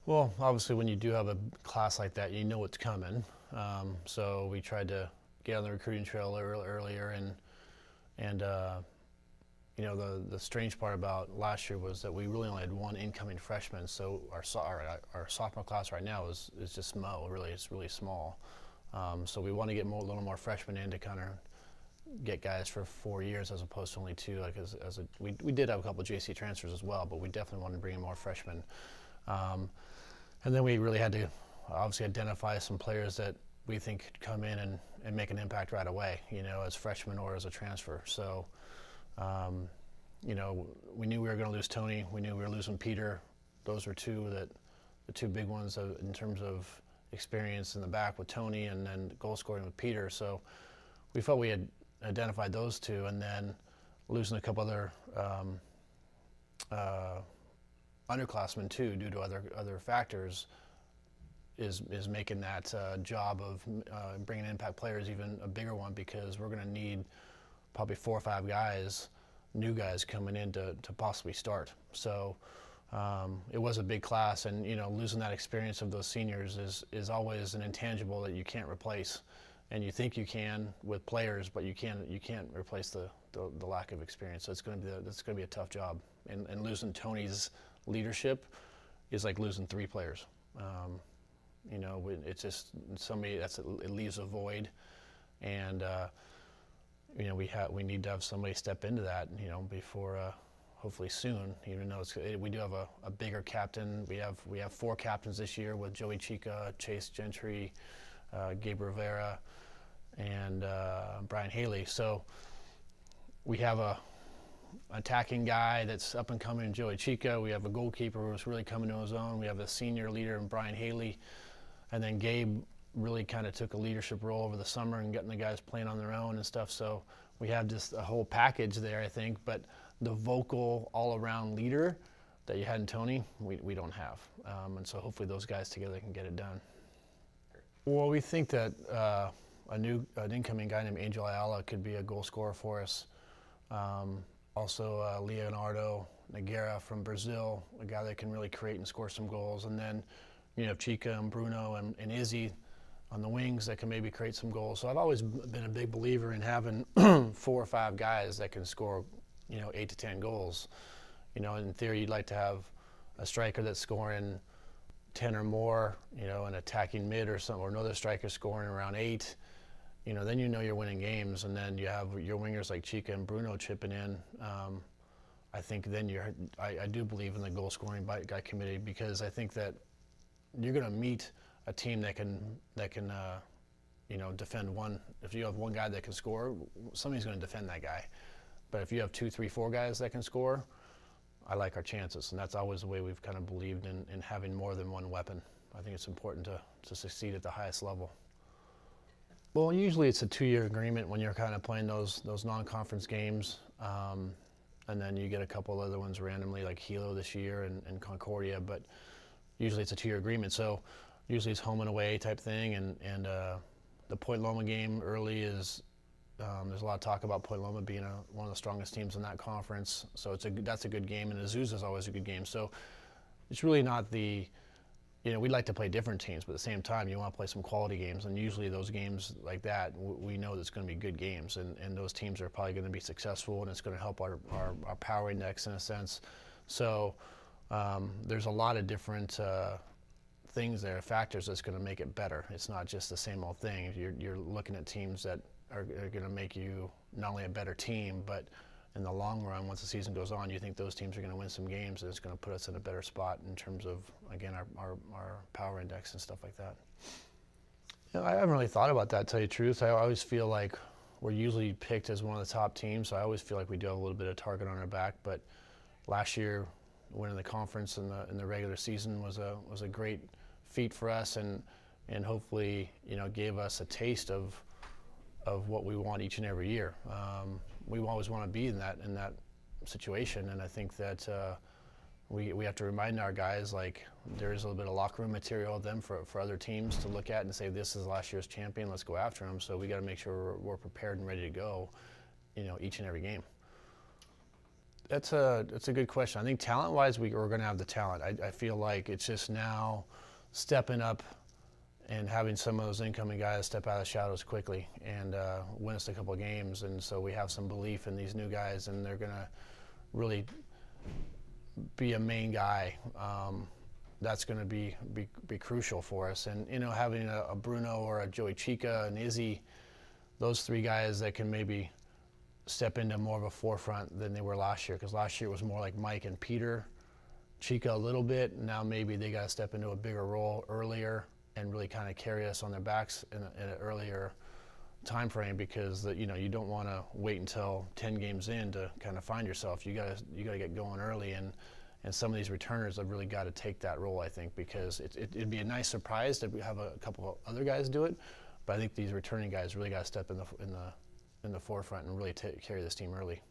Well, obviously, when you do have a class like that, you know what's coming. So we tried to get on the recruiting trail earlier, and the strange part about last year was that we really only had one incoming freshman. So our sophomore class right now is just small. Really, it's really small. So we want to get a little more freshmen in to kind of get guys for 4 years as opposed to only two. Like we did have a couple of JC transfers as well, but we definitely wanted to bring in more freshmen. And then we really had to obviously identify some players that we think could come in and make an impact right away, as freshmen or as a transfer. So, we knew we were going to lose Tony. We knew we were losing Peter. Those were the two big ones in terms of experience in the back with Tony and then goal scoring with Peter. So we felt we had identified those two, and then losing a couple other underclassmen too, due to other factors, is making that job of bringing impact players even a bigger one, because we're going to need probably 4 or 5 guys, new guys coming in to possibly start. So it was a big class, and losing that experience of those seniors is always an intangible that you can't replace, and you think you can with players, but you can't replace the lack of experience. So it's going to be a tough job, and losing Tony's leadership is like losing 3 players. It's just somebody it leaves a void, and we need to have somebody step into that, before hopefully soon. Even though we do have a bigger captain. We have 4 captains this year with Joey Chica, Chase Gentry, Gabe Rivera, and Brian Haley. So we have a attacking guy that's up and coming in Joey Chica. We have a goalkeeper who's really coming to his own. We have a senior leader in Brian Haley. And then Gabe really kind of took a leadership role over the summer and getting the guys playing on their own and stuff. So we have just a whole package there, I think. But the vocal, all-around leader that you had in Tony, we don't have. And so hopefully those guys together can get it done. Well, we think that an incoming guy named Angel Ayala could be a goal scorer for us. Also, Leonardo Nogueira from Brazil, a guy that can really create and score some goals. And then you have Chica and Bruno and Izzy on the wings that can maybe create some goals. So I've always been a big believer in having 4 or 5 guys that can score, 8 to 10 goals. In theory, you'd like to have a striker that's scoring 10 or more, an attacking mid or something, or another striker scoring around 8. Then you're winning games, and then you have your wingers like Chica and Bruno chipping in. I think then I do believe in the goal scoring guy committee, because I think that you're going to meet a team that can defend one. If you have one guy that can score, somebody's going to defend that guy. But if you have 2, 3, 4 guys that can score, I like our chances, and that's always the way we've kind of believed in having more than one weapon. I think it's important to succeed at the highest level. Well, usually it's a 2-year agreement when you're kind of playing those non-conference games, and then you get a couple other ones randomly, like Hilo this year and Concordia, but usually it's a 2-year agreement. So usually it's home and away type thing, and the Point Loma game early is there's a lot of talk about Point Loma being one of the strongest teams in that conference. So that's a good game, and Azusa is always a good game. So it's really not we'd like to play different teams, but at the same time, you want to play some quality games. And usually those games like that, we know that's going to be good games, and those teams are probably going to be successful, and it's going to help our power index in a sense. So there's a lot of different things there, factors that's going to make it better. It's not just the same old thing. You're looking at teams that are going to make you not only a better team, but in the long run, once the season goes on, you think those teams are going to win some games, and it's going to put us in a better spot in terms of, again, our power index and stuff like that. I haven't really thought about that, to tell you the truth. I always feel like we're usually picked as one of the top teams, so I always feel like we do have a little bit of target on our back. But last year, winning the conference in the regular season was a great feat for us, and hopefully gave us a taste of what we want each and every year. We always want to be in that situation, and I think that we have to remind our guys, like, there is a little bit of locker room material of them for other teams to look at and say, this is last year's champion, let's go after them. So we got to make sure we're prepared and ready to go, each and every game. That's a good question. I think talent-wise, we're going to have the talent. I feel like it's just now stepping up and having some of those incoming guys step out of the shadows quickly and win us a couple of games. And so we have some belief in these new guys, and they're going to really be a main guy. That's going to be crucial for us. And, you know, having a Bruno or a Joey Chica and Izzy, those three guys that can maybe step into more of a forefront than they were last year, because last year it was more like Mike and Peter, Chica a little bit. Now maybe they got to step into a bigger role earlier and really kind of carry us on their backs in an earlier time frame, because you know, you don't want to wait until 10 games in to kind of find yourself. You got to get going early, and some of these returners have really got to take that role, I think, because it'd be a nice surprise to have a couple of other guys do it, but I think these returning guys really got to step in the forefront and really carry this team early.